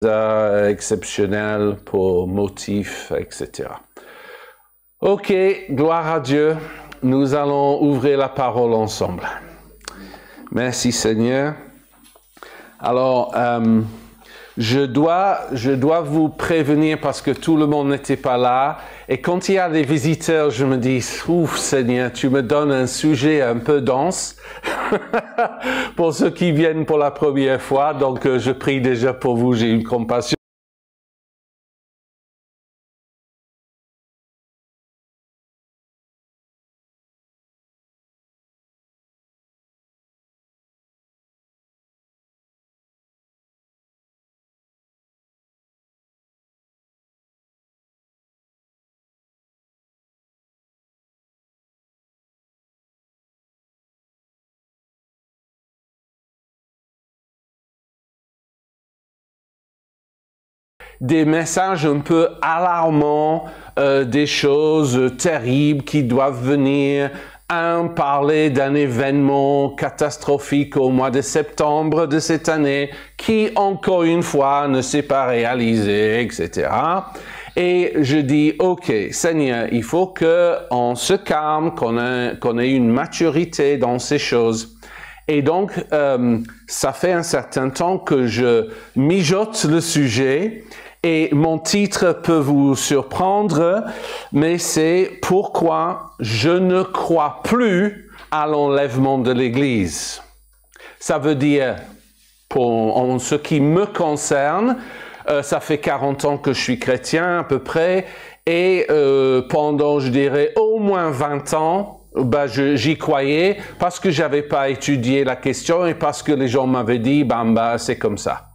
exceptionnel pour motif, etc. Ok, gloire à Dieu. Nous allons ouvrir la parole ensemble. Merci Seigneur. Alors, je dois vous prévenir parce que tout le monde n'était pas là. Et quand il y a des visiteurs, je me dis, ouf Seigneur, tu me donnes un sujet un peu dense pour ceux qui viennent pour la première fois. Donc, je prie déjà pour vous, j'ai une compassion. Des messages un peu alarmants, des choses terribles qui doivent venir. Parler d'un événement catastrophique au mois de septembre de cette année qui, encore une fois, ne s'est pas réalisé, etc. Et je dis, OK, Seigneur, il faut qu'on se calme, qu'on ait une maturité dans ces choses. Et donc, ça fait un certain temps que je mijote le sujet et mon titre peut vous surprendre, mais c'est « Pourquoi je ne crois plus à l'enlèvement de l'Église ». Ça veut dire, en ce qui me concerne, ça fait 40 ans que je suis chrétien à peu près, et pendant, je dirais, au moins 20 ans, j'y croyais parce que j'avais pas étudié la question et parce que les gens m'avaient dit, c'est comme ça.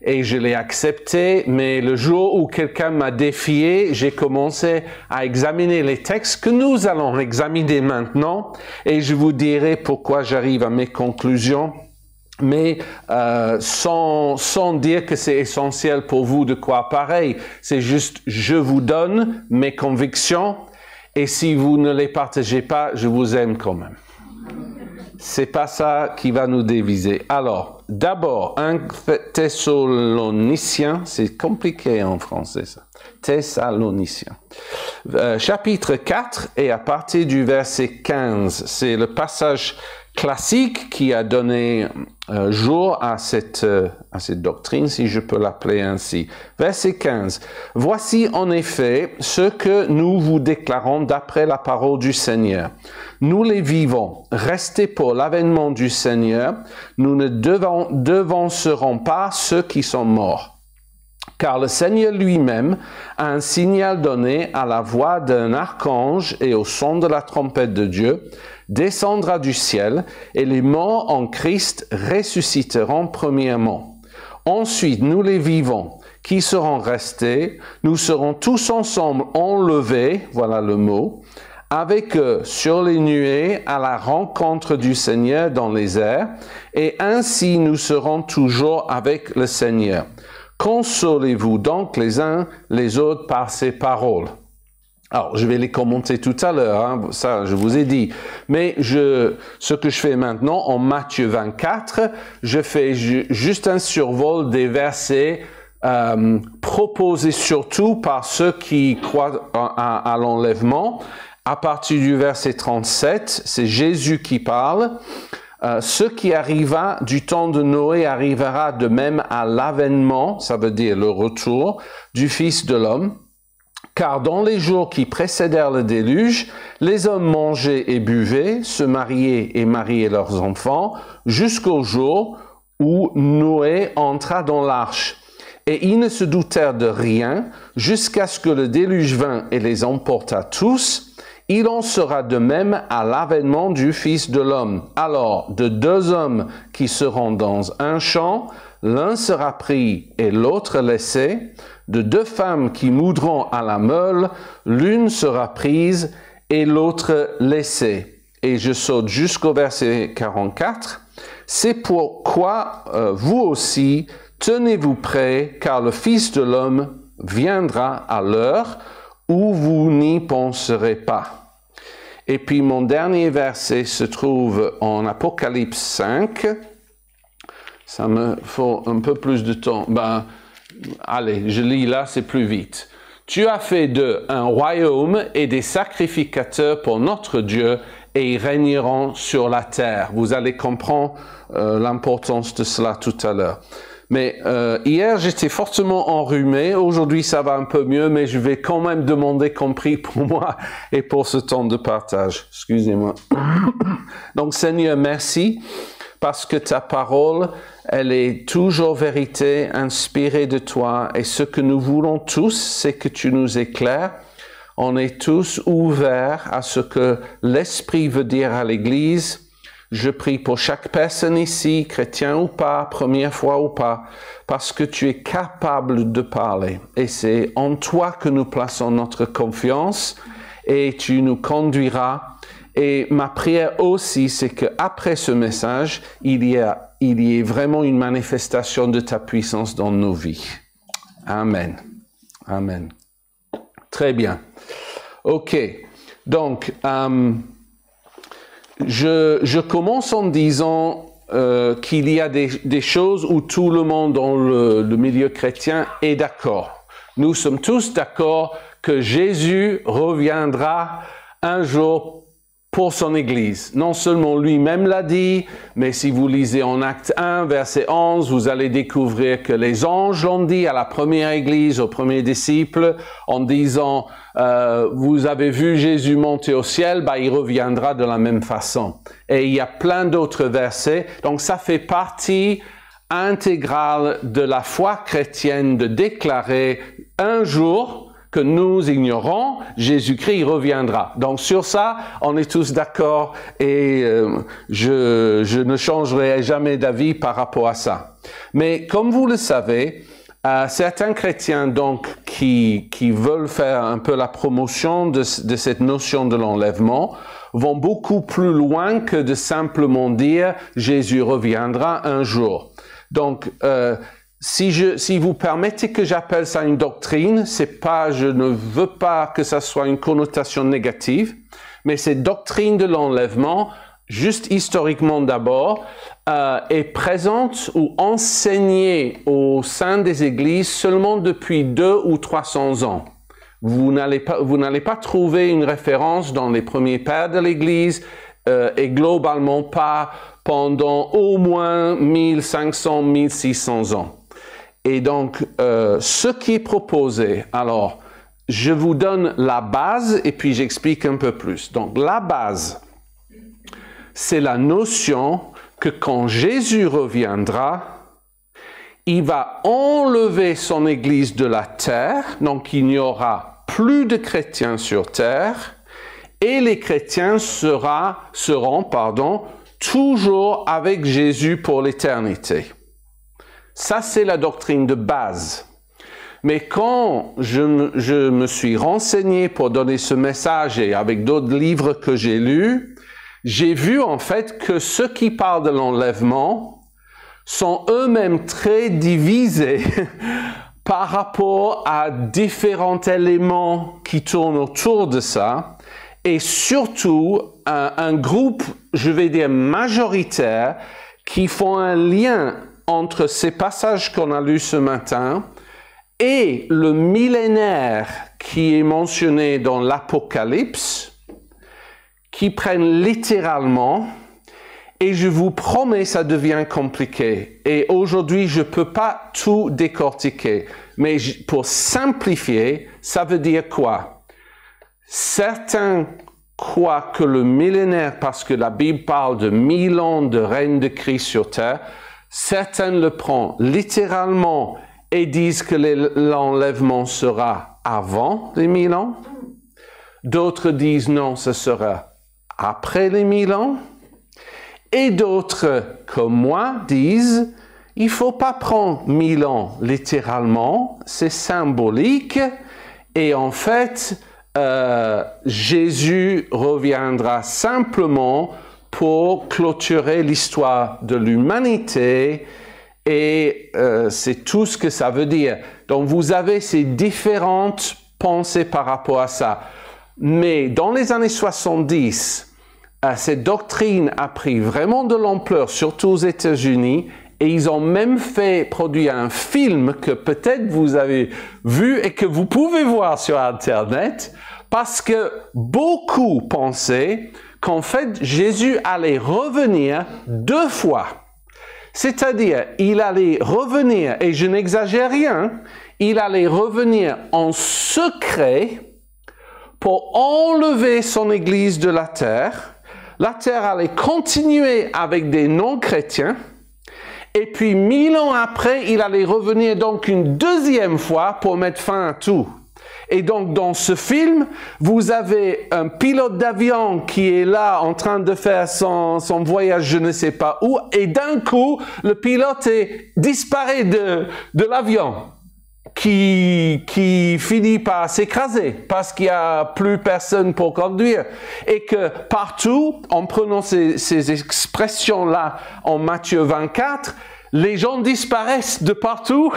Et je l'ai accepté, mais le jour où quelqu'un m'a défié, j'ai commencé à examiner les textes que nous allons examiner maintenant et je vous dirai pourquoi j'arrive à mes conclusions. Mais sans dire que c'est essentiel pour vous de croire pareil, c'est juste je vous donne mes convictions et si vous ne les partagez pas, je vous aime quand même. C'est pas ça qui va nous diviser. Alors, d'abord, 1 Thessaloniciens, c'est compliqué en français ça. Thessaloniciens. Chapitre 4 et à partir du verset 15, c'est le passage classique qui a donné jour à cette doctrine, si je peux l'appeler ainsi. Verset 15. « Voici en effet ce que nous vous déclarons d'après la parole du Seigneur. Nous les vivons, restez pour l'avènement du Seigneur, nous ne devancerons pas ceux qui sont morts. Car le Seigneur lui-même a un signal donné à la voix d'un archange et au son de la trompette de Dieu, descendra du ciel, et les morts en Christ ressusciteront premièrement. Ensuite, nous les vivants, qui serons restés, nous serons tous ensemble enlevés, voilà le mot, avec eux sur les nuées à la rencontre du Seigneur dans les airs, et ainsi nous serons toujours avec le Seigneur. Consolez-vous donc les uns les autres par ces paroles. » Alors, je vais les commenter tout à l'heure, hein, ça je vous ai dit. Mais ce que je fais maintenant, en Matthieu 24, je fais juste un survol des versets proposés surtout par ceux qui croient à l'enlèvement. À partir du verset 37, c'est Jésus qui parle. Ce qui arriva du temps de Noé arrivera de même à l'avènement, ça veut dire le retour, du Fils de l'homme. Car dans les jours qui précédèrent le déluge, les hommes mangeaient et buvaient, se mariaient et mariaient leurs enfants, jusqu'au jour où Noé entra dans l'arche. Et ils ne se doutèrent de rien, jusqu'à ce que le déluge vînt et les emporta tous. Il en sera de même à l'avènement du Fils de l'homme. Alors, de 2 hommes qui seront dans un champ, l'un sera pris et l'autre laissé. De 2 femmes qui moudront à la meule, l'une sera prise et l'autre laissée. Et je saute jusqu'au verset 44. C'est pourquoi vous aussi, tenez-vous prêts, car le Fils de l'homme viendra à l'heure où vous n'y penserez pas. Et puis mon dernier verset se trouve en Apocalypse 5. Ça me faut un peu plus de temps. allez, je lis là, c'est plus vite. Tu as fait d'eux un royaume et des sacrificateurs pour notre Dieu, et ils régneront sur la terre. Vous allez comprendre l'importance de cela tout à l'heure. Mais hier, j'étais fortement enrhumé. Aujourd'hui, ça va un peu mieux, mais je vais quand même demander qu'on prie pour moi et pour ce temps de partage. Excusez-moi. Donc, Seigneur, merci, parce que ta parole, elle est toujours vérité, inspirée de toi. Et ce que nous voulons tous, c'est que tu nous éclaires. On est tous ouverts à ce que l'Esprit veut dire à l'Église. Je prie pour chaque personne ici, chrétien ou pas, première fois ou pas, parce que tu es capable de parler. Et c'est en toi que nous plaçons notre confiance et tu nous conduiras. Et ma prière aussi, c'est qu'après ce message, il y ait vraiment une manifestation de ta puissance dans nos vies. Amen. Amen. Très bien. OK. Donc, je commence en disant qu'il y a des choses où tout le monde dans le milieu chrétien est d'accord. Nous sommes tous d'accord que Jésus reviendra un jour pour son Église. Non seulement lui-même l'a dit, mais si vous lisez en Acte 1, verset 11, vous allez découvrir que les anges l'ont dit à la première Église, aux premiers disciples, en disant vous avez vu Jésus monter au ciel, il reviendra de la même façon. Et il y a plein d'autres versets. Donc ça fait partie intégrale de la foi chrétienne de déclarer un jour que nous ignorons, Jésus-Christ reviendra. Donc sur ça, on est tous d'accord et je ne changerai jamais d'avis par rapport à ça. Mais comme vous le savez, certains chrétiens donc qui veulent faire un peu la promotion de cette notion de l'enlèvement vont beaucoup plus loin que de simplement dire Jésus reviendra un jour. Donc si vous permettez que j'appelle ça une doctrine, je ne veux pas que ça soit une connotation négative, mais cette doctrine de l'enlèvement, juste historiquement d'abord, est présente ou enseignée au sein des églises seulement depuis 200 ou 300 ans. Vous n'allez pas trouver une référence dans les premiers pères de l'église et globalement pas pendant au moins 1500, 1600 ans. Et donc, ce qui est proposé, alors, je vous donne la base et puis j'explique un peu plus. Donc, la base, c'est la notion que quand Jésus reviendra, il va enlever son Église de la terre, donc il n'y aura plus de chrétiens sur terre, et les chrétiens seront toujours avec Jésus pour l'éternité. Ça, c'est la doctrine de base. Mais quand je me suis renseigné pour donner ce message et avec d'autres livres que j'ai lus, j'ai vu en fait que ceux qui parlent de l'enlèvement sont eux-mêmes très divisés par rapport à différents éléments qui tournent autour de ça, et surtout un groupe, je vais dire majoritaire, qui font un lien entre ces passages qu'on a lus ce matin et le millénaire qui est mentionné dans l'Apocalypse, qui prennent littéralement, et je vous promets, ça devient compliqué. Et aujourd'hui, je ne peux pas tout décortiquer, mais pour simplifier, ça veut dire quoi? Certains croient que le millénaire, parce que la Bible parle de 1000 ans de règne de Christ sur terre, certains le prennent littéralement et disent que l'enlèvement sera avant les 1000 ans. D'autres disent non, ce sera après les 1000 ans. Et d'autres, comme moi, disent il ne faut pas prendre 1000 ans littéralement, c'est symbolique. Et en fait, Jésus reviendra simplement pour clôturer l'histoire de l'humanité et c'est tout ce que ça veut dire. Donc vous avez ces différentes pensées par rapport à ça. Mais dans les années 70, cette doctrine a pris vraiment de l'ampleur, surtout aux États-Unis, Et ils ont même produit un film que peut-être vous avez vu et que vous pouvez voir sur Internet, parce que beaucoup pensaient qu'en fait, Jésus allait revenir 2 fois. C'est-à-dire, il allait revenir, et je n'exagère rien, il allait revenir en secret pour enlever son Église de la terre. La terre allait continuer avec des non-chrétiens, et puis 1000 ans après, il allait revenir donc une 2e fois pour mettre fin à tout. Et donc, dans ce film, vous avez un pilote d'avion qui est là en train de faire son voyage je ne sais pas où, et d'un coup, le pilote disparaît de l'avion qui finit par s'écraser parce qu'il n'y a plus personne pour conduire. Et que partout, en prenant ces expressions-là en Matthieu 24, les gens disparaissent de partout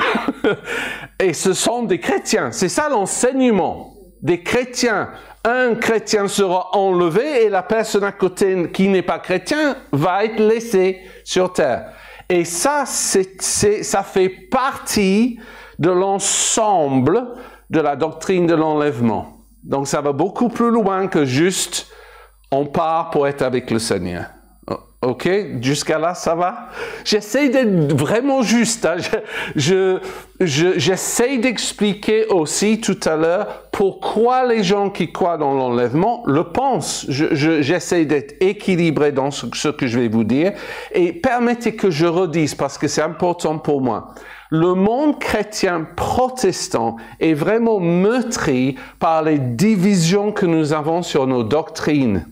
et ce sont des chrétiens. C'est ça l'enseignement des chrétiens. Un chrétien sera enlevé et la personne à côté qui n'est pas chrétien va être laissée sur terre. Et ça, ça fait partie de l'ensemble de la doctrine de l'enlèvement. Donc ça va beaucoup plus loin que juste on part pour être avec le Seigneur. Ok, jusqu'à là, ça va? J'essaie d'être vraiment juste. Hein? J'essaie d'expliquer aussi tout à l'heure pourquoi les gens qui croient dans l'enlèvement le pensent. J'essaie d'être équilibré dans ce que je vais vous dire. Et permettez que je redise, parce que c'est important pour moi. Le monde chrétien protestant est vraiment meurtri par les divisions que nous avons sur nos doctrines.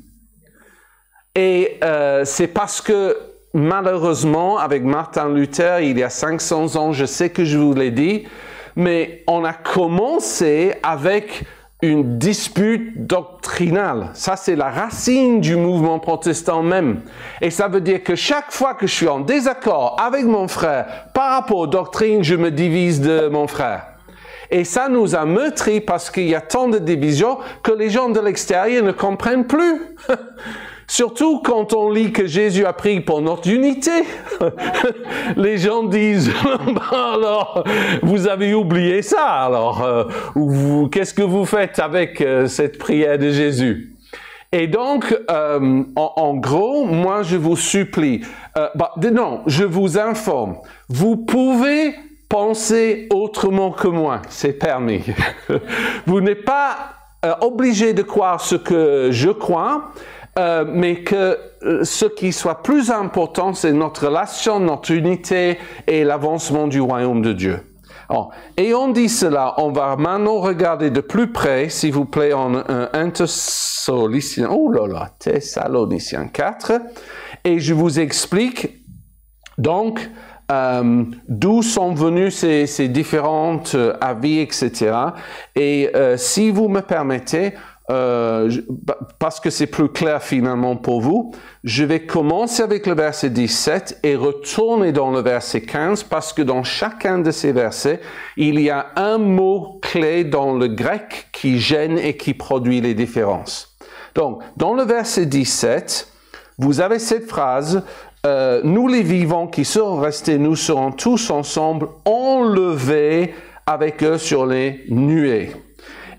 Et c'est parce que, malheureusement, avec Martin Luther, il y a 500 ans, je sais que je vous l'ai dit, mais on a commencé avec une dispute doctrinale. Ça, c'est la racine du mouvement protestant même. Et ça veut dire que chaque fois que je suis en désaccord avec mon frère par rapport aux doctrines, je me divise de mon frère. Et ça nous a meurtris parce qu'il y a tant de divisions que les gens de l'extérieur ne comprennent plus. Surtout quand on lit que Jésus a pris pour notre unité. Les gens disent, alors, vous avez oublié ça, alors, qu'est-ce que vous faites avec cette prière de Jésus? Et donc, en gros, moi, je vous supplie, non, je vous informe, vous pouvez penser autrement que moi, c'est permis. Vous n'êtes pas obligé de croire ce que je crois, mais que ce qui soit plus important, c'est notre relation, notre unité et l'avancement du royaume de Dieu. Alors, ayant dit cela, on va maintenant regarder de plus près, s'il vous plaît, en 1 Thessaloniciens 4, et je vous explique donc d'où sont venus ces différentes avis, etc. Et si vous me permettez, parce que c'est plus clair finalement pour vous, je vais commencer avec le verset 17 et retourner dans le verset 15 parce que dans chacun de ces versets, il y a un mot clé dans le grec qui gêne et qui produit les différences. Donc, dans le verset 17, vous avez cette phrase « Nous les vivants qui serons restés, nous serons tous ensemble enlevés avec eux sur les nuées. »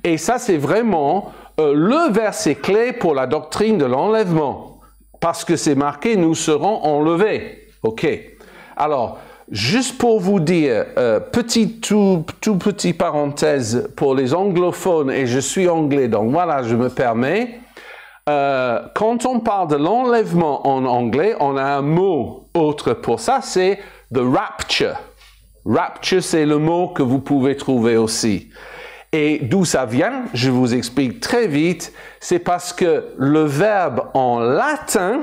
Et ça, c'est vraiment le verset clé pour la doctrine de l'enlèvement, parce que c'est marqué « nous serons enlevés ». Ok. Alors, juste pour vous dire, tout petit parenthèse pour les anglophones, et je suis anglais, donc voilà, je me permets. Quand on parle de l'enlèvement en anglais, on a un mot autre pour ça, c'est « the rapture ». Rapture, c'est le mot que vous pouvez trouver aussi. Et d'où ça vient, je vous explique très vite, c'est parce que le verbe en latin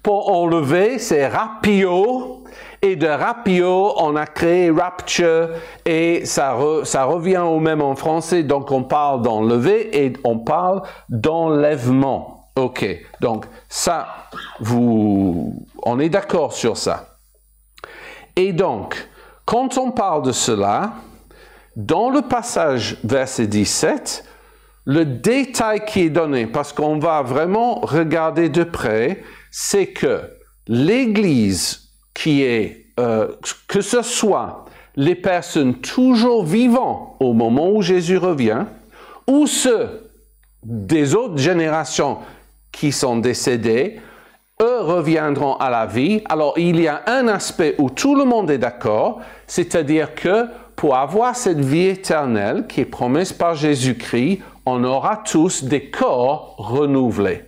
pour enlever, c'est rapio, et de rapio, on a créé rapture, et ça revient au même en français, donc on parle d'enlever et on parle d'enlèvement. Ok, donc ça, on est d'accord sur ça. Et donc, quand on parle de cela, dans le passage verset 17, le détail qui est donné, parce qu'on va vraiment regarder de près, c'est que l'Église qui est que ce soit les personnes toujours vivantes au moment où Jésus revient, ou ceux des autres générations qui sont décédées, eux reviendront à la vie. Alors, il y a un aspect où tout le monde est d'accord, c'est-à-dire que pour avoir cette vie éternelle qui est promise par Jésus-Christ, on aura tous des corps renouvelés.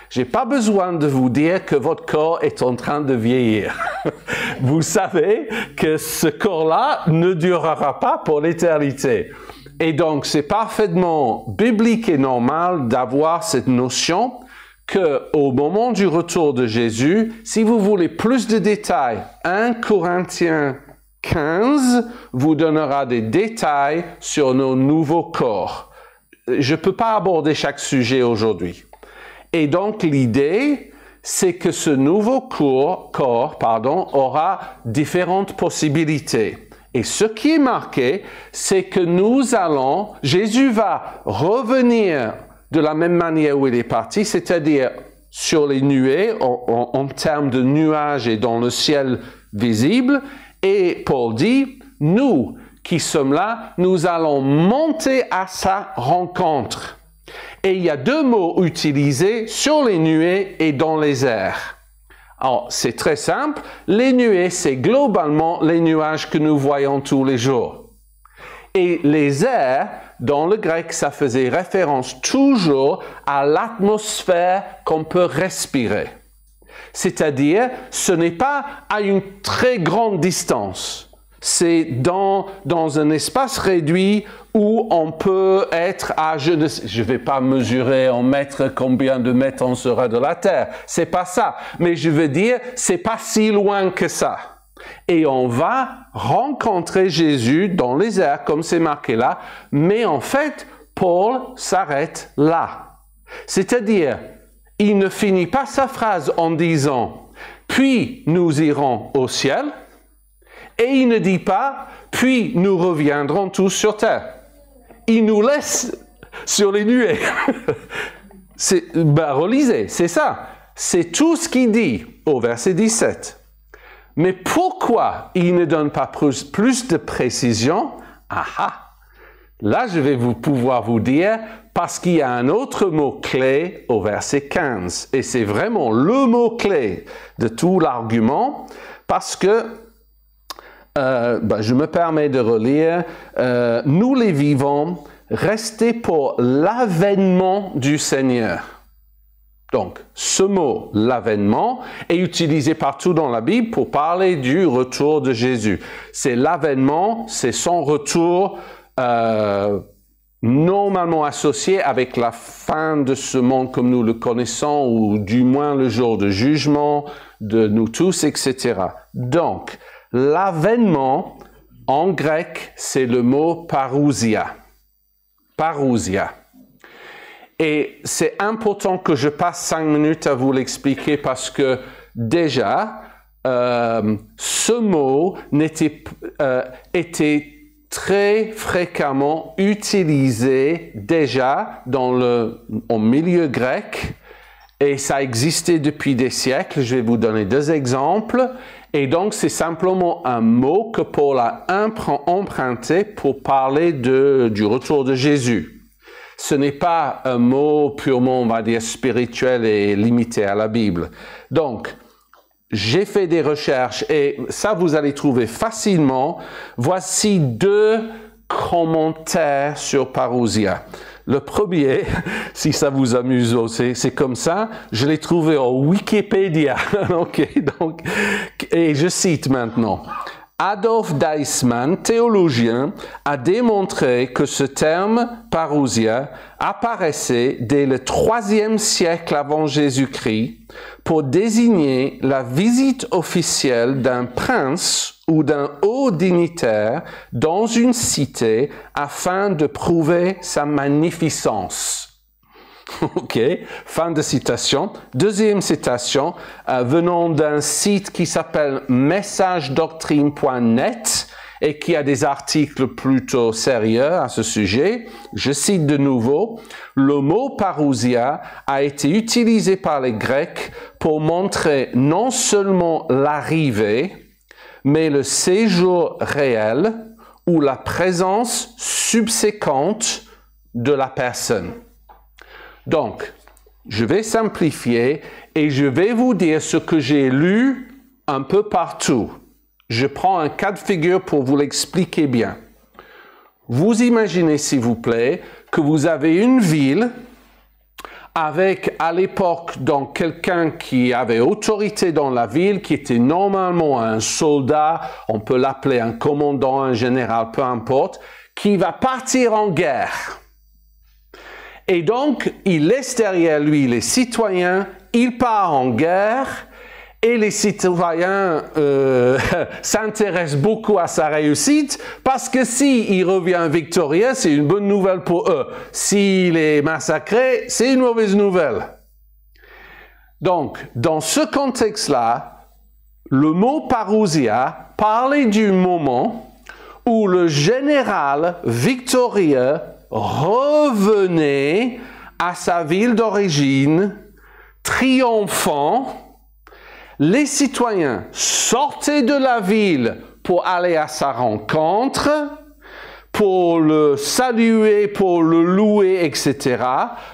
Je n'ai pas besoin de vous dire que votre corps est en train de vieillir. Vous savez que ce corps-là ne durera pas pour l'éternité. Et donc, c'est parfaitement biblique et normal d'avoir cette notion qu'au moment du retour de Jésus, si vous voulez plus de détails, 1 Corinthiens 15 vous donnera des détails sur nos nouveaux corps. Je ne peux pas aborder chaque sujet aujourd'hui. Et donc, l'idée, c'est que ce nouveau corps aura différentes possibilités. Et ce qui est marqué, c'est que Jésus va revenir de la même manière où il est parti, c'est-à-dire sur les nuées, en termes de nuages et dans le ciel visible. Et Paul dit, nous qui sommes là, nous allons monter à sa rencontre. Et il y a deux mots utilisés sur les nuées et dans les airs. Alors, c'est très simple. Les nuées, c'est globalement les nuages que nous voyons tous les jours. Et les airs, dans le grec, ça faisait référence toujours à l'atmosphère qu'on peut respirer. C'est-à-dire, ce n'est pas à une très grande distance. C'est dans un espace réduit où on peut être à, je ne vais pas mesurer en mètres combien de mètres on sera de la Terre. C'est pas ça. Mais je veux dire, c'est pas si loin que ça. Et on va rencontrer Jésus dans les airs, comme c'est marqué là. Mais en fait, Paul s'arrête là. C'est-à-dire, il ne finit pas sa phrase en disant « puis nous irons au ciel ». Et il ne dit pas « puis nous reviendrons tous sur terre ». Il nous laisse sur les nuées. Relisez, c'est ça. C'est tout ce qu'il dit au verset 17. Mais pourquoi il ne donne pas plus de précision? Là, je vais pouvoir vous dire, parce qu'il y a un autre mot-clé au verset 15. Et c'est vraiment le mot-clé de tout l'argument, parce que je me permets de relire. Nous les vivants, restés pour l'avènement du Seigneur. Donc, ce mot, l'avènement, est utilisé partout dans la Bible pour parler du retour de Jésus. C'est l'avènement, c'est son retour normalement associé avec la fin de ce monde comme nous le connaissons, ou du moins le jour de jugement de nous tous, etc. Donc, l'avènement, en grec, c'est le mot parousia. Parousia. Et c'est important que je passe 5 minutes à vous l'expliquer parce que déjà, ce mot était très fréquemment utilisé déjà au milieu grec et ça existait depuis des siècles. Je vais vous donner 2 exemples. Et donc, c'est simplement un mot que Paul a emprunté pour parler du retour de Jésus. Ce n'est pas un mot purement, on va dire, spirituel et limité à la Bible. Donc, j'ai fait des recherches et ça, vous allez trouver facilement. Voici 2 commentaires sur parousia. Le premier, si ça vous amuse aussi, c'est comme ça, je l'ai trouvé au Wikipédia. Donc, et je cite maintenant. Adolf Deissmann, théologien, a démontré que ce terme parousia apparaissait dès le 3e siècle avant Jésus-Christ pour désigner la visite officielle d'un prince ou d'un haut dignitaire dans une cité afin de prouver sa magnificence. Ok, fin de citation. 2e citation, venant d'un site qui s'appelle messagedoctrine.net et qui a des articles plutôt sérieux à ce sujet. Je cite de nouveau, le mot parousia a été utilisé par les Grecs pour montrer non seulement l'arrivée, mais le séjour réel ou la présence subséquente de la personne. Donc, je vais simplifier et je vais vous dire ce que j'ai lu un peu partout. Je prends un cas de figure pour vous l'expliquer bien. Vous imaginez, s'il vous plaît, que vous avez une ville avec, à l'époque, donc quelqu'un qui avait autorité dans la ville, qui était normalement un soldat, on peut l'appeler un commandant, un général, peu importe, qui va partir en guerre. Et donc, il laisse derrière lui les citoyens, il part en guerre, et les citoyens s'intéressent beaucoup à sa réussite, parce que s'il revient victorieux, c'est une bonne nouvelle pour eux. S'il est massacré, c'est une mauvaise nouvelle. Donc, dans ce contexte-là, le mot parousia parlait du moment où le général victorieux revenait à sa ville d'origine, triomphant. Les citoyens sortaient de la ville pour aller à sa rencontre, pour le saluer, pour le louer, etc.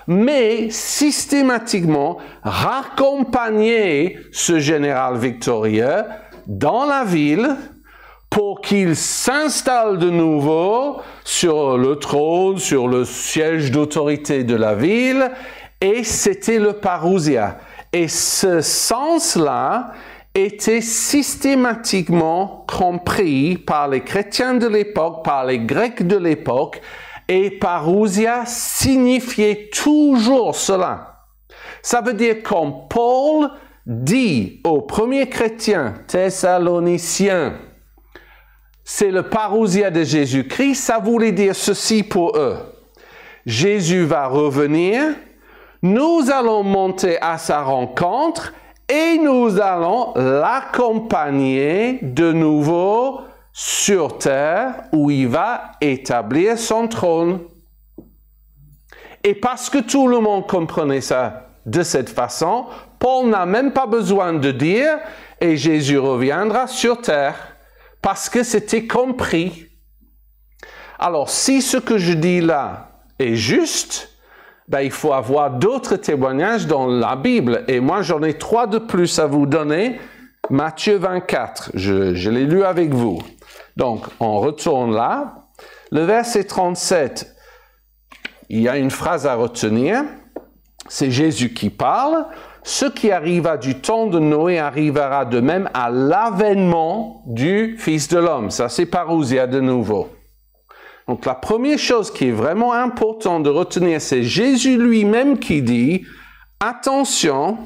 Mais systématiquement raccompagner ce général victorieux dans la ville pour qu'il s'installe de nouveau sur le trône, sur le siège d'autorité de la ville, et c'était le parousia. Et ce sens-là était systématiquement compris par les chrétiens de l'époque, par les Grecs de l'époque, et parousia signifiait toujours cela. Ça veut dire quand Paul dit aux premiers chrétiens thessaloniciens, c'est le parousia de Jésus-Christ, ça voulait dire ceci pour eux. Jésus va revenir, nous allons monter à sa rencontre et nous allons l'accompagner de nouveau sur terre où il va établir son trône. Et parce que tout le monde comprenait ça de cette façon, Paul n'a même pas besoin de dire « et Jésus reviendra sur terre » parce que c'était compris. Alors, si ce que je dis là est juste, ben, il faut avoir d'autres témoignages dans la Bible. Et moi, j'en ai 3 de plus à vous donner. Matthieu 24, je l'ai lu avec vous. Donc, on retourne là. Le verset 37, il y a une phrase à retenir. C'est Jésus qui parle. Ce qui arriva du temps de Noé arrivera de même à l'avènement du Fils de l'homme. Ça, c'est parousia de nouveau. Donc, la première chose qui est vraiment importante de retenir, c'est Jésus lui-même qui dit « Attention,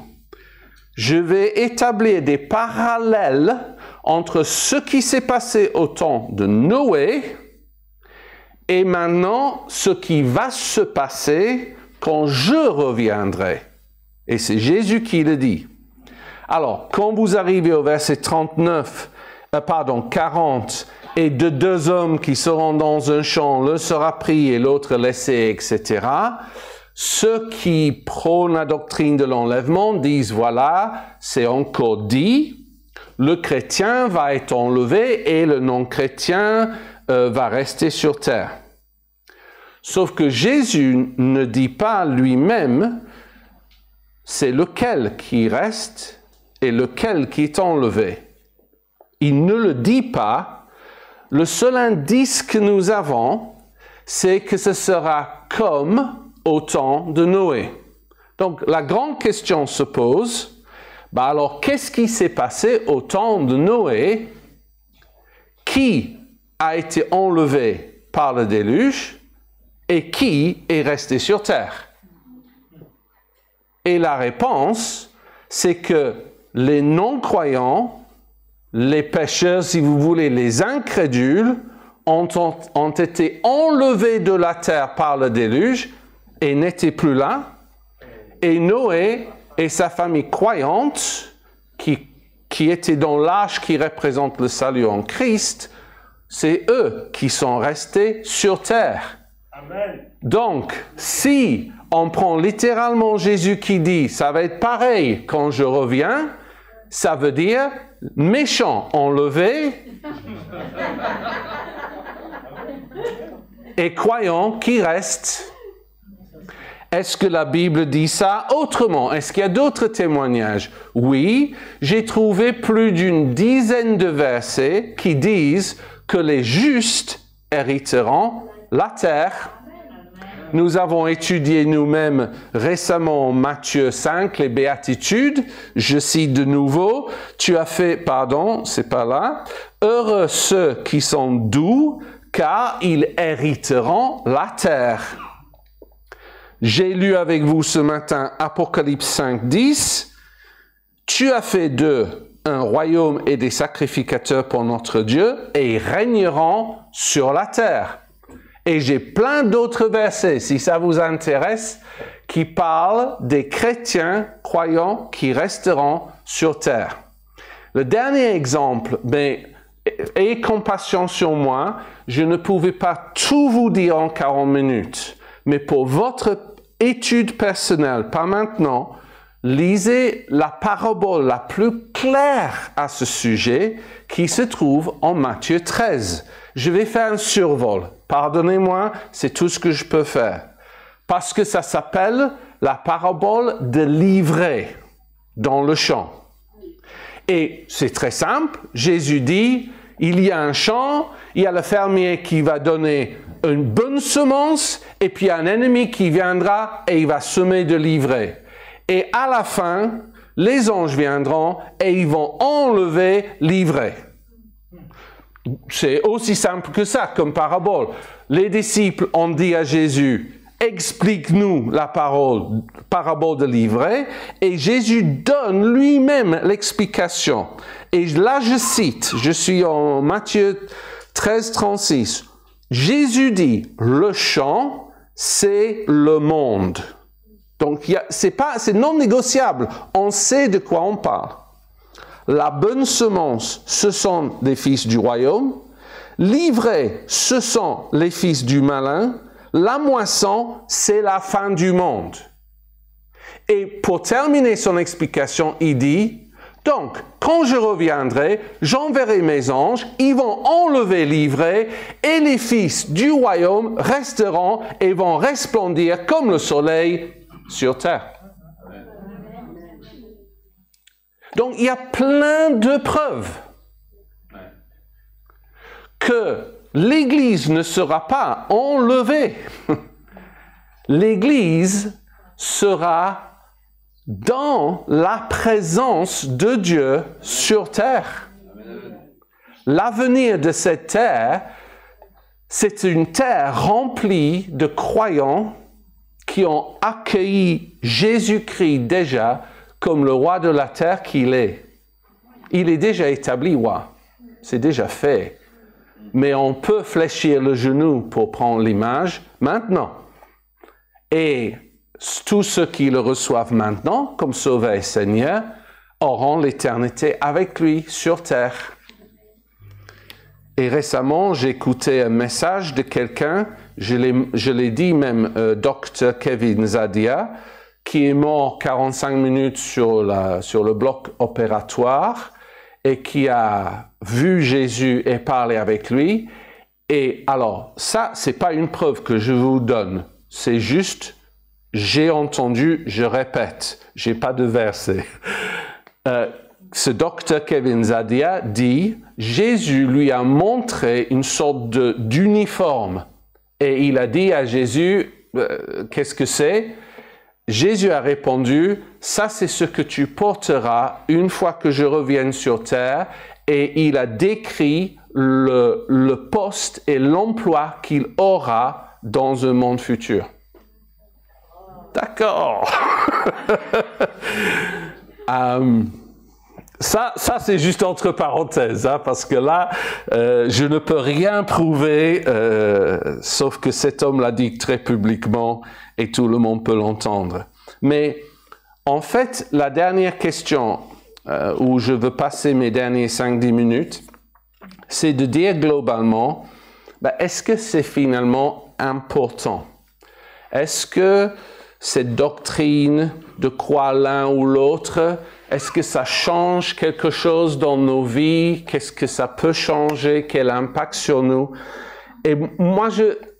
je vais établir des parallèles entre ce qui s'est passé au temps de Noé et maintenant ce qui va se passer quand je reviendrai. » Et c'est Jésus qui le dit. Alors, quand vous arrivez au verset 40, et de 2 hommes qui seront dans un champ, l'un sera pris et l'autre laissé, etc. Ceux qui prônent la doctrine de l'enlèvement disent, voilà, c'est encore dit, le chrétien va être enlevé et le non-chrétien va rester sur terre. Sauf que Jésus ne dit pas lui-même, c'est lequel qui reste et lequel qui est enlevé. Il ne le dit pas. Le seul indice que nous avons, c'est que ce sera comme au temps de Noé. Donc, la grande question se pose, alors qu'est-ce qui s'est passé au temps de Noé? Qui a été enlevé par le déluge et qui est resté sur terre? Et la réponse, c'est que les non-croyants, les pécheurs, si vous voulez, les incrédules, ont été enlevés de la terre par le déluge et n'étaient plus là. Et Noé et sa famille croyante, qui étaient dans l'âge qui représente le salut en Christ, c'est eux qui sont restés sur terre. Amen. Donc, si on prend littéralement Jésus qui dit « ça va être pareil quand je reviens », ça veut dire méchant enlevé et croyant qui reste. Est-ce que la Bible dit ça autrement? Est-ce qu'il y a d'autres témoignages? Oui, j'ai trouvé plus d'une dizaine de versets qui disent que les justes hériteront la terre. Nous avons étudié nous-mêmes récemment Matthieu 5, les béatitudes. Je cite de nouveau, tu as fait, pardon, c'est pas là, heureux ceux qui sont doux, car ils hériteront la terre. J'ai lu avec vous ce matin Apocalypse 5, 10. Tu as fait d'eux un royaume et des sacrificateurs pour notre Dieu, et ils régneront sur la terre. Et j'ai plein d'autres versets, si ça vous intéresse, qui parlent des chrétiens croyants qui resteront sur terre. Le dernier exemple, ayez compassion sur moi, je ne pouvais pas tout vous dire en 40 minutes, mais pour votre étude personnelle, pas maintenant, lisez la parabole la plus claire à ce sujet qui se trouve en Matthieu 13. Je vais faire un survol. Pardonnez-moi, c'est tout ce que je peux faire. Parce que ça s'appelle la parabole de l'ivraie dans le champ. Et c'est très simple. Jésus dit, il y a un champ, il y a le fermier qui va donner une bonne semence, et puis il y a un ennemi qui viendra et il va semer de l'ivraie. Et à la fin, les anges viendront et ils vont enlever l'ivraie. C'est aussi simple que ça, comme parabole. Les disciples ont dit à Jésus, explique-nous la parabole de l'ivraie, et Jésus donne lui-même l'explication. Et là, je cite, je suis en Matthieu 13, 36. Jésus dit, le champ, c'est le monde. Donc, c'est non négociable. On sait de quoi on parle. La bonne semence, ce sont les fils du royaume. L'ivraie, ce sont les fils du malin. La moisson, c'est la fin du monde. Et pour terminer son explication, il dit, donc, quand je reviendrai, j'enverrai mes anges, ils vont enlever l'ivraie, et les fils du royaume resteront et vont resplendir comme le soleil sur terre. Donc, il y a plein de preuves que l'Église ne sera pas enlevée. L'Église sera dans la présence de Dieu sur terre. L'avenir de cette terre, c'est une terre remplie de croyants qui ont accueilli Jésus-Christ déjà comme le roi de la terre qu'il est. Il est déjà établi roi. C'est déjà fait. Mais on peut fléchir le genou pour prendre l'image maintenant. Et tous ceux qui le reçoivent maintenant comme Sauveur et Seigneur auront l'éternité avec lui sur terre. Et récemment, j'ai écouté un message de quelqu'un, je l'ai dit même, Dr. Kevin Zadia, qui est mort 45 minutes sur le bloc opératoire et qui a vu Jésus et parlé avec lui. Et alors, ça, c'est pas une preuve que je vous donne. C'est juste, j'ai entendu, je répète. J'ai pas de verset. Ce docteur Kevin Zadia dit, Jésus lui a montré une sorte d'uniforme. Et il a dit à Jésus, qu'est-ce que c'est? Jésus a répondu, ça c'est ce que tu porteras une fois que je revienne sur terre. Et il a décrit le poste et l'emploi qu'il aura dans un monde futur. D'accord. Ça c'est juste entre parenthèses, hein, parce que là, je ne peux rien prouver, sauf que cet homme l'a dit très publiquement et tout le monde peut l'entendre. Mais en fait, la dernière question où je veux passer mes derniers 5-10 minutes, c'est de dire globalement, est-ce que c'est finalement important? Est-ce que cette doctrine de croire l'un ou l'autre, Est-ce que ça change quelque chose dans nos vies? Qu'est-ce que ça peut changer? Quel impact sur nous? Et moi,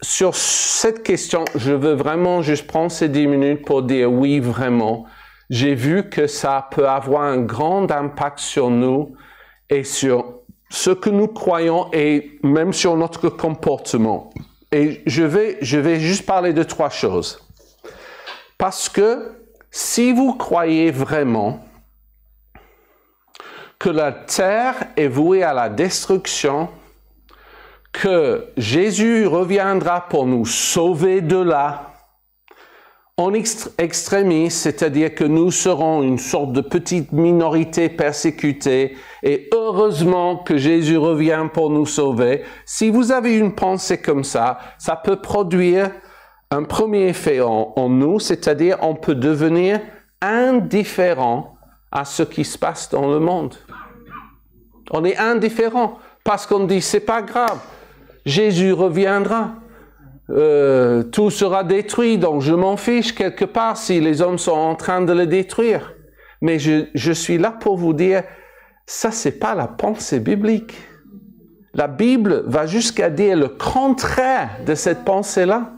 sur cette question, je veux vraiment juste prendre ces 10 minutes pour dire oui, vraiment. J'ai vu que ça peut avoir un grand impact sur nous et sur ce que nous croyons et même sur notre comportement. Et je vais juste parler de 3 choses. Parce que si vous croyez vraiment que la terre est vouée à la destruction, que Jésus reviendra pour nous sauver de là, en extrémis, c'est-à-dire que nous serons une sorte de petite minorité persécutée, et heureusement que Jésus revient pour nous sauver. Si vous avez une pensée comme ça peut produire un premier effet en nous, c'est-à-dire on peut devenir indifférent à ce qui se passe dans le monde. On est indifférent parce qu'on dit c'est pas grave, Jésus reviendra. Tout sera détruit, donc je m'en fiche quelque part si les hommes sont en train de le détruire. Mais je suis là pour vous dire, ça c'est pas la pensée biblique. La Bible va jusqu'à dire le contraire de cette pensée-là.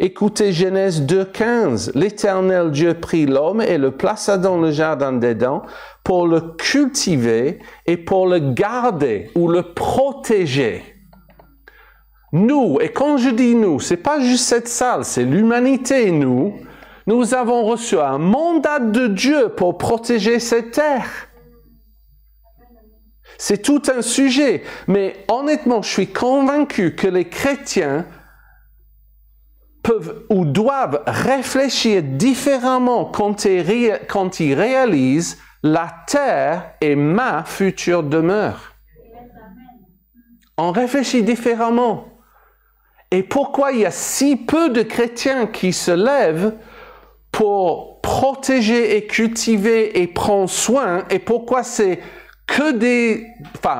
Écoutez Genèse 2,15. L'Éternel Dieu prit l'homme et le plaça dans le jardin d'Éden pour le cultiver et pour le garder ou le protéger. Nous, et quand je dis nous, c'est pas juste cette salle, c'est l'humanité, nous avons reçu un mandat de Dieu pour protéger cette terre. C'est tout un sujet, mais honnêtement, je suis convaincu que les chrétiens peuvent ou doivent réfléchir différemment quand ils réalisent la terre est ma future demeure. On réfléchit différemment. Et pourquoi il y a si peu de chrétiens qui se lèvent pour protéger et cultiver et prendre soin, et pourquoi c'est que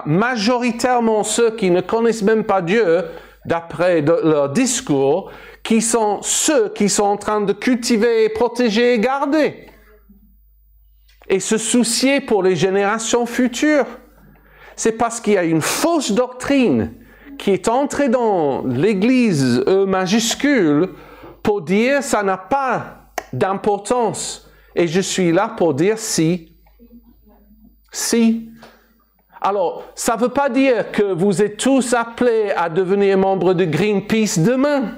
majoritairement ceux qui ne connaissent même pas Dieu, d'après leur discours, qui sont ceux qui sont en train de cultiver, protéger et garder. Et se soucier pour les générations futures. C'est parce qu'il y a une fausse doctrine qui est entrée dans l'Église majuscule pour dire ça n'a pas d'importance. Et je suis là pour dire si. Si. Alors, ça ne veut pas dire que vous êtes tous appelés à devenir membres de Greenpeace demain.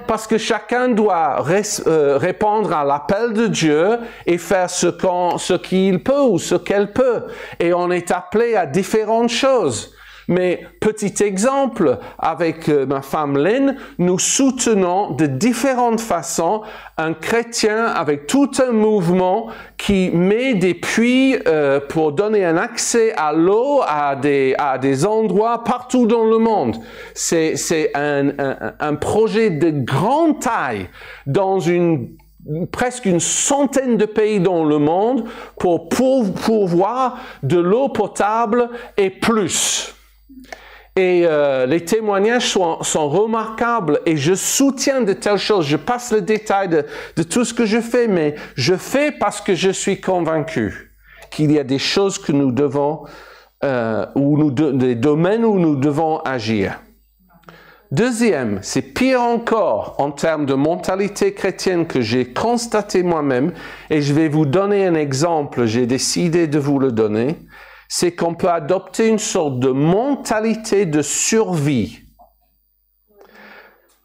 Parce que chacun doit répondre à l'appel de Dieu et faire ce qu'il peut ou ce qu'elle peut. Et on est appelé à différentes choses. Mais petit exemple, avec ma femme Lynn, nous soutenons de différentes façons un chrétien avec tout un mouvement qui met des puits pour donner un accès à l'eau à des endroits partout dans le monde. C'est un projet de grande taille dans presque une centaine de pays dans le monde pour pourvoir de l'eau potable et plus. Et les témoignages sont remarquables et je soutiens de telles choses. Je passe le détail de tout ce que je fais, mais je fais parce que je suis convaincu qu'il y a des choses que nous devons, des domaines où nous devons agir. Deuxième, c'est pire encore en termes de mentalité chrétienne que j'ai constaté moi-même, et je vais vous donner un exemple, j'ai décidé de vous le donner. C'est qu'on peut adopter une sorte de mentalité de survie.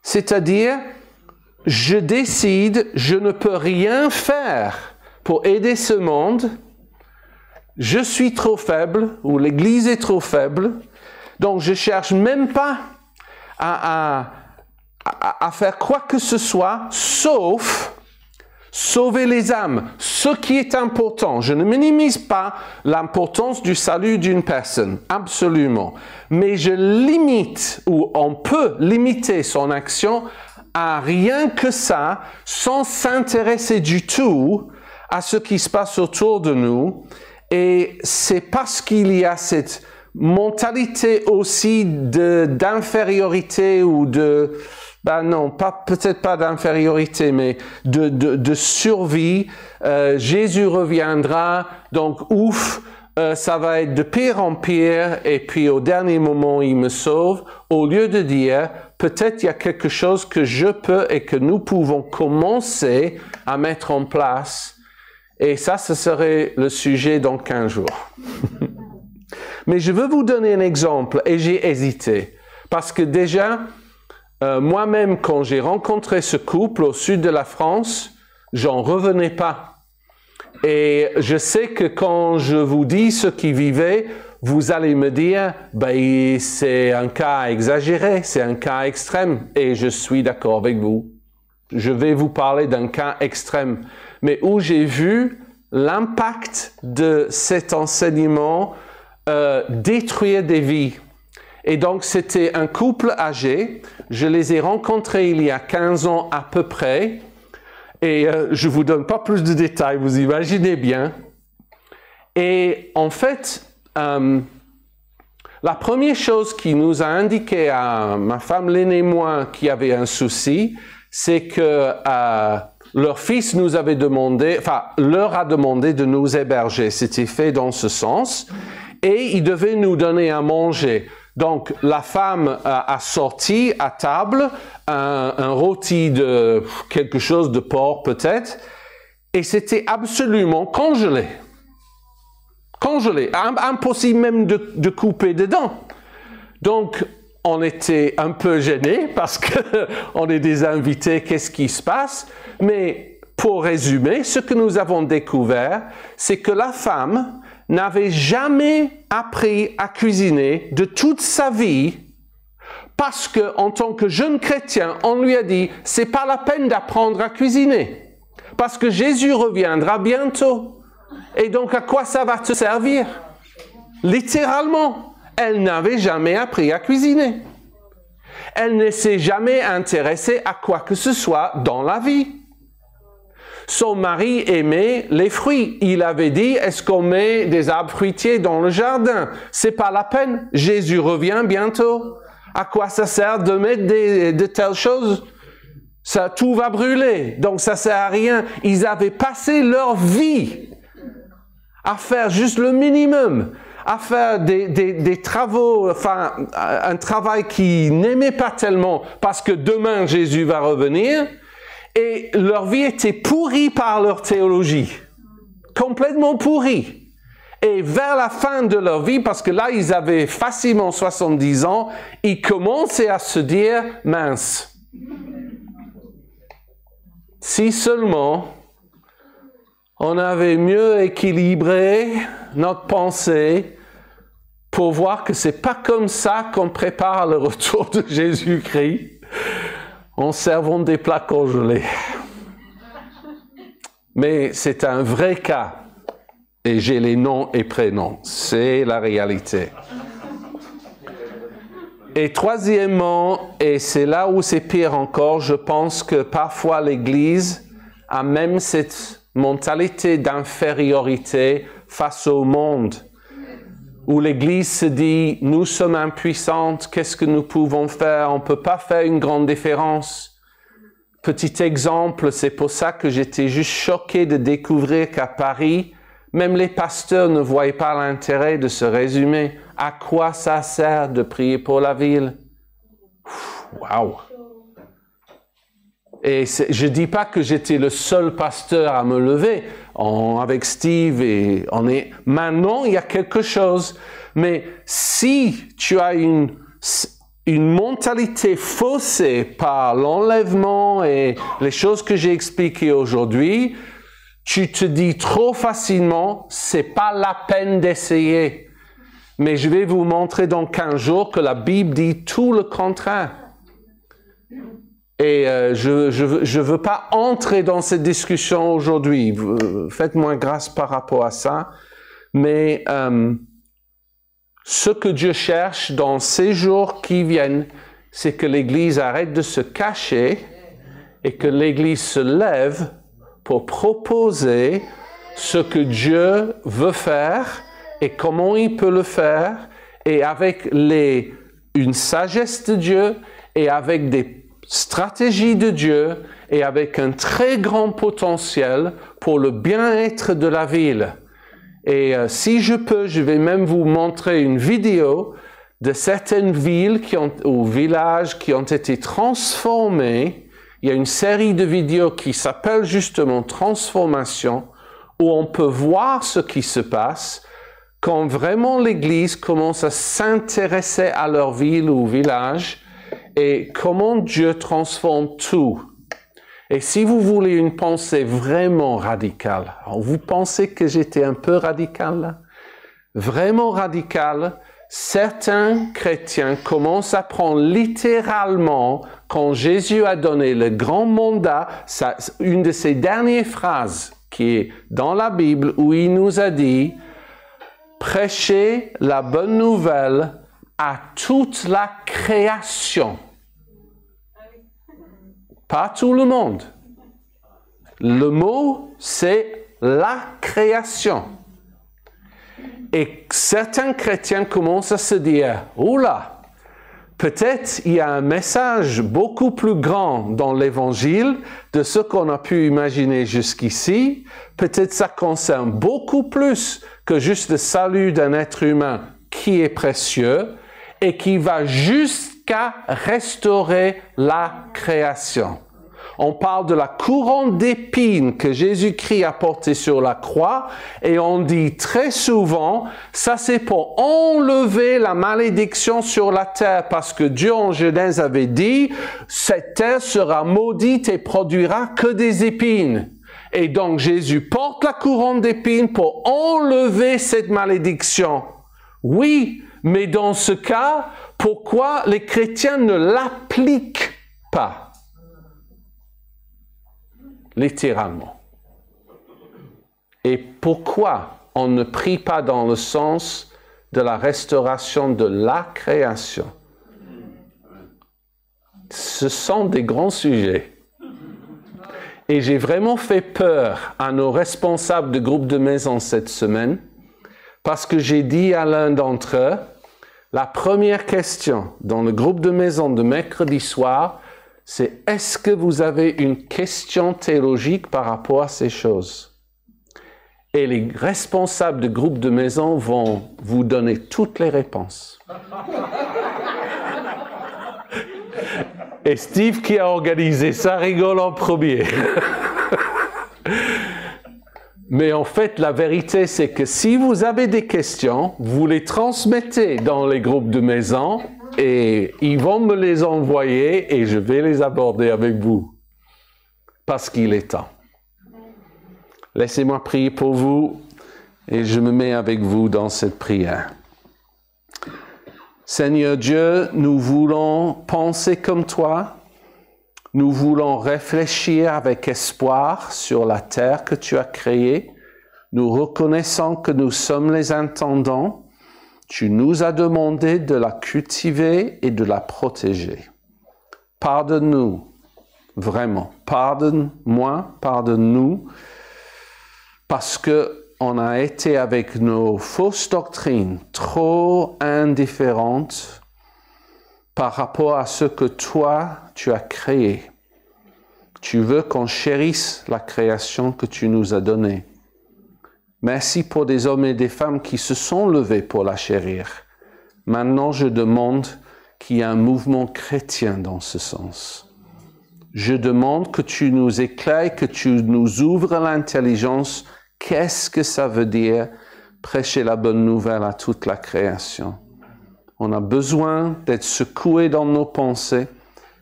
C'est-à-dire, je décide, je ne peux rien faire pour aider ce monde, je suis trop faible, ou l'Église est trop faible, donc je cherche même pas à faire quoi que ce soit, sauf sauver les âmes, ce qui est important. Je ne minimise pas l'importance du salut d'une personne, absolument. Mais je limite, ou on peut limiter son action à rien que ça, sans s'intéresser du tout à ce qui se passe autour de nous. Et c'est parce qu'il y a cette mentalité aussi d'infériorité ou Ben non, peut-être pas d'infériorité, mais de survie. Jésus reviendra, donc ouf, ça va être de pire en pire, et puis au dernier moment, il me sauve, au lieu de dire, peut-être il y a quelque chose que je peux et que nous pouvons commencer à mettre en place. Et ça, ce serait le sujet dans 15 jours. Mais je veux vous donner un exemple, et j'ai hésité. Parce que déjà, moi-même, quand j'ai rencontré ce couple au sud de la France, j'en revenais pas. Et je sais que quand je vous dis ce qu'ils vivaient, vous allez me dire, ben, c'est un cas exagéré, c'est un cas extrême. Et je suis d'accord avec vous. Je vais vous parler d'un cas extrême, mais où j'ai vu l'impact de cet enseignement détruire des vies. Et donc, c'était un couple âgé. Je les ai rencontrés il y a 15 ans à peu près. Et je ne vous donne pas plus de détails, vous imaginez bien. Et en fait, la première chose qui nous a indiqué à ma femme, l'aînée et moi, qu'il y avait un souci, c'est que leur fils nous avait demandé, enfin, leur a demandé de nous héberger. C'était fait dans ce sens. Et il devait nous donner à manger. Donc, la femme a sorti à table un rôti de quelque chose de porc peut-être. Et c'était absolument congelé. Congelé. Impossible même de couper dedans. Donc, on était un peu gênés parce qu'on est des invités, qu'est-ce qui se passe? Mais pour résumer, ce que nous avons découvert, c'est que la femme n'avait jamais appris à cuisiner de toute sa vie parce que, en tant que jeune chrétien, on lui a dit, c'est pas la peine d'apprendre à cuisiner parce que Jésus reviendra bientôt. Et donc, à quoi ça va te servir? Littéralement. Elle n'avait jamais appris à cuisiner. Elle ne s'est jamais intéressée à quoi que ce soit dans la vie. Son mari aimait les fruits. Il avait dit, est-ce qu'on met des arbres fruitiers dans le jardin? C'est pas la peine. Jésus revient bientôt. À quoi ça sert de mettre de telles choses? Ça, tout va brûler. Donc ça sert à rien. Ils avaient passé leur vie à faire juste le minimum, à faire des travaux, enfin, un travail qu'ils n'aimaient pas tellement parce que demain Jésus va revenir, et leur vie était pourrie par leur théologie, complètement pourrie. Et vers la fin de leur vie, parce que là ils avaient facilement 70 ans, ils commençaient à se dire, mince, si seulement on avait mieux équilibré notre pensée pour voir que c'est pas comme ça qu'on prépare le retour de Jésus-Christ en servant des plats congelés. Mais c'est un vrai cas. Et j'ai les noms et prénoms. C'est la réalité. Et troisièmement, et c'est là où c'est pire encore, je pense que parfois l'Église a même cette mentalité d'infériorité face au monde, où l'Église se dit, nous sommes impuissantes, qu'est-ce que nous pouvons faire? On ne peut pas faire une grande différence. Petit exemple, c'est pour ça que j'étais juste choqué de découvrir qu'à Paris, même les pasteurs ne voyaient pas l'intérêt de se résumer. À quoi ça sert de prier pour la ville? Waouh! Et je ne dis pas que j'étais le seul pasteur à me lever. Avec Steve, et maintenant, il y a quelque chose. Mais si tu as une mentalité faussée par l'enlèvement et les choses que j'ai expliquées aujourd'hui, tu te dis trop facilement, c'est pas la peine d'essayer. Mais je vais vous montrer dans 15 jours que la Bible dit tout le contraire. Et je veux pas entrer dans cette discussion aujourd'hui. Faites-moi grâce par rapport à ça. Mais ce que Dieu cherche dans ces jours qui viennent, c'est que l'Église arrête de se cacher et que l'Église se lève pour proposer ce que Dieu veut faire et comment il peut le faire, et avec une sagesse de Dieu et avec des stratégie de Dieu et avec un très grand potentiel pour le bien-être de la ville. Et si je peux, je vais même vous montrer une vidéo de certaines villes ou villages qui ont été transformés. Il y a une série de vidéos qui s'appelle justement Transformation, où on peut voir ce qui se passe quand vraiment l'Église commence à s'intéresser à leur ville ou village et comment Dieu transforme tout. Et si vous voulez une pensée vraiment radicale, alors vous pensez que j'étais un peu radical là? Vraiment radical, certains chrétiens commencent à prendre littéralement, quand Jésus a donné le grand mandat, une de ses dernières phrases qui est dans la Bible où il nous a dit « Prêchez la bonne nouvelle à toute la création ». Pas tout le monde. Le mot, c'est la création. Et certains chrétiens commencent à se dire, oula, peut-être il y a un message beaucoup plus grand dans l'évangile de ce qu'on a pu imaginer jusqu'ici. Peut-être ça concerne beaucoup plus que juste le salut d'un être humain qui est précieux et qui va jusqu'à restaurer la création. On parle de la couronne d'épines que Jésus-Christ a portée sur la croix et on dit très souvent, ça c'est pour enlever la malédiction sur la terre parce que Dieu en Genèse avait dit, cette terre sera maudite et produira que des épines. Et donc Jésus porte la couronne d'épines pour enlever cette malédiction. Oui, mais dans ce cas, pourquoi les chrétiens ne l'appliquent pas? Littéralement. Et pourquoi on ne prie pas dans le sens de la restauration de la création? Ce sont des grands sujets. Et j'ai vraiment fait peur à nos responsables de groupe de maison cette semaine, parce que j'ai dit à l'un d'entre eux, la première question dans le groupe de maison de mercredi soir, c'est est-ce que vous avez une question théologique par rapport à ces choses? Et les responsables de groupe de maison vont vous donner toutes les réponses. Et Steve qui a organisé ça rigole en premier. Mais en fait, la vérité, c'est que si vous avez des questions, vous les transmettez dans les groupes de maison et ils vont me les envoyer et je vais les aborder avec vous. Parce qu'il est temps. Laissez-moi prier pour vous et je me mets avec vous dans cette prière. Seigneur Dieu, nous voulons penser comme toi. Nous voulons réfléchir avec espoir sur la terre que tu as créée. Nous reconnaissons que nous sommes les intendants. Tu nous as demandé de la cultiver et de la protéger. Pardonne-nous, vraiment. Pardonne-moi, pardonne-nous, parce qu'on a été avec nos fausses doctrines trop indifférentes par rapport à ce que toi, tu as créé. Tu veux qu'on chérisse la création que tu nous as donnée. Merci pour des hommes et des femmes qui se sont levés pour la chérir. Maintenant, je demande qu'il y ait un mouvement chrétien dans ce sens. Je demande que tu nous éclaires, que tu nous ouvres l'intelligence. Qu'est-ce que ça veut dire prêcher la bonne nouvelle à toute la création? On a besoin d'être secoués dans nos pensées,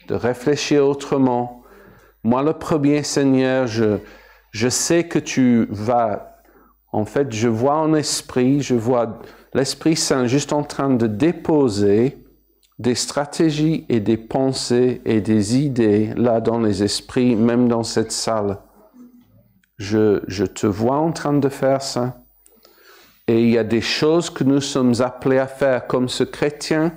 de réfléchir autrement. Moi, le premier, Seigneur, je sais que tu vas... En fait, je vois en esprit, je vois l'Esprit Saint juste en train de déposer des stratégies et des pensées et des idées là dans les esprits, même dans cette salle. Je te vois en train de faire ça. Et il y a des choses que nous sommes appelés à faire, comme ce chrétien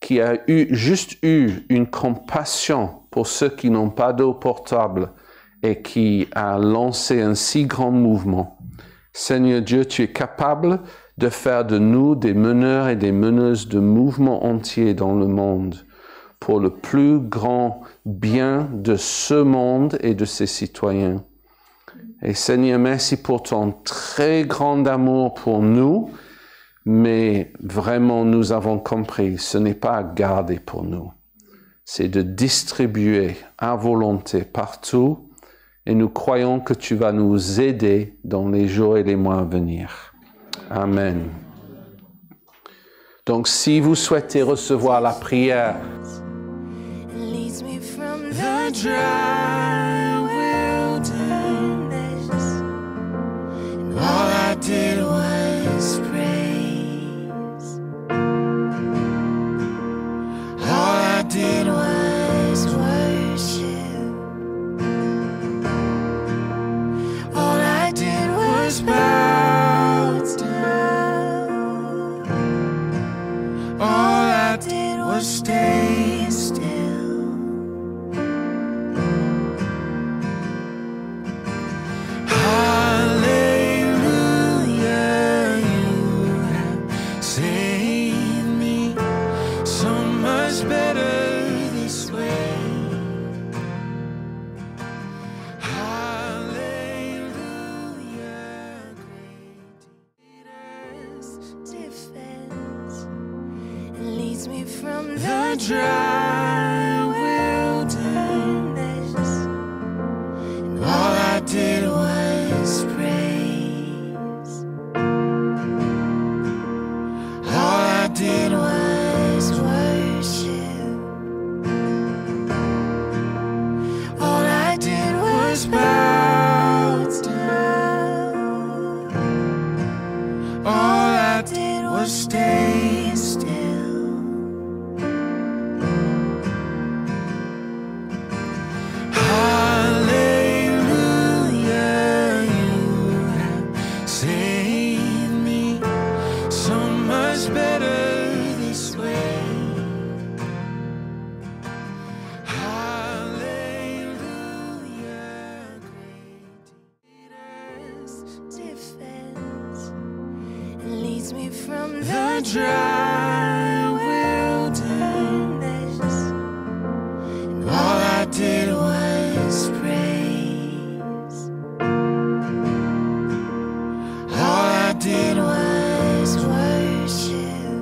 qui a juste eu une compassion pour ceux qui n'ont pas d'eau potable et qui a lancé un si grand mouvement. Seigneur Dieu, tu es capable de faire de nous des meneurs et des meneuses de mouvements entiers dans le monde pour le plus grand bien de ce monde et de ses citoyens. Et Seigneur, merci pour ton très grand amour pour nous, mais vraiment nous avons compris, ce n'est pas à garder pour nous. C'est de distribuer à volonté partout, et nous croyons que tu vas nous aider dans les jours et les mois à venir. Amen. Donc, si vous souhaitez recevoir la prière, stay still. Hallelujah, you have saved me. So much better this way. Hallelujah, greatest defense leads me from the dry wilderness, and all I did was praise. All I did was worship. All I did was bow down. All I did was stay still. From the dry wilderness, and all I did was praise. All I did was worship.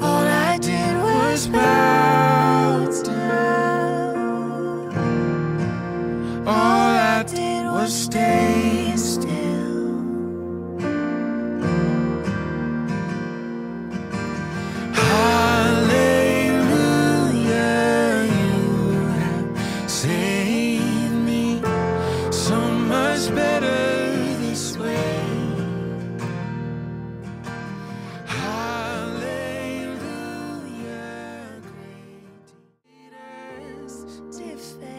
All I did was bow down. All I did was stay still. Defense